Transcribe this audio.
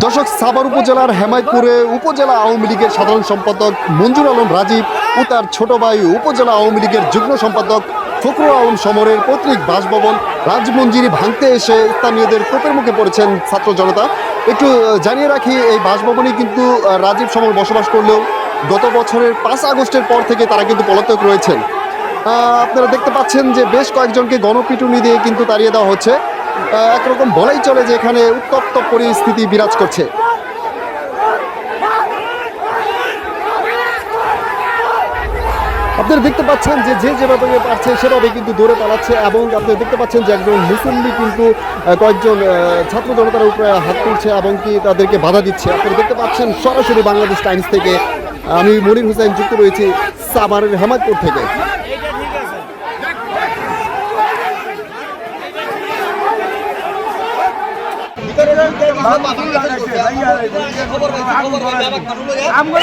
দর্শক, সাভার উপজেলার হেমায়তপুরে উপজেলা আওয়ামী লীগের সাধারণ সম্পাদক মঞ্জুর আলম রাজীব ও তার ছোট ভাই উপজেলা আওয়ামী লীগের যুগ্ম সম্পাদক ফখরুল আলম সমরের পৈতৃক বাসভবন রাজমঞ্জিরি ভাঙতে এসে স্থানীয়দের তোপের মুখে পড়েছেন ছাত্র জনতা। একটু জানিয়ে রাখি, এই বাসভবনে কিন্তু রাজীব সমর বসবাস করলেও গত বছরের 5 আগস্টের পর থেকে তারা কিন্তু পলাতক রয়েছেন। আপনারা দেখতে পাচ্ছেন যে বেশ কয়েকজনকে গণপিটুনি দিয়ে কিন্তু তাড়িয়ে দেওয়া হচ্ছে। একরকম বলাই চলে যে এখানে উত্তপ্ত পরিস্থিতি বিরাজ করছে। আপনারা দেখতে পাচ্ছেন যে যেভাবে পারছে সেভাবে কিন্তু দৌড়ে পালাচ্ছে, এবং আপনারা দেখতে পাচ্ছেন যে একজন মুসল্লি কিন্তু কয়েকজন ছাত্র জনতার উপরে হাত তুলছে এবং কি তাদেরকে বাধা দিচ্ছে। আপনারা দেখতে পাচ্ছেন সরাসরি বাংলাদেশ টাইমস থেকে আমি মনির হোসেন যুক্ত রয়েছি সাভারের হেমায়তপুর থেকে। আমরা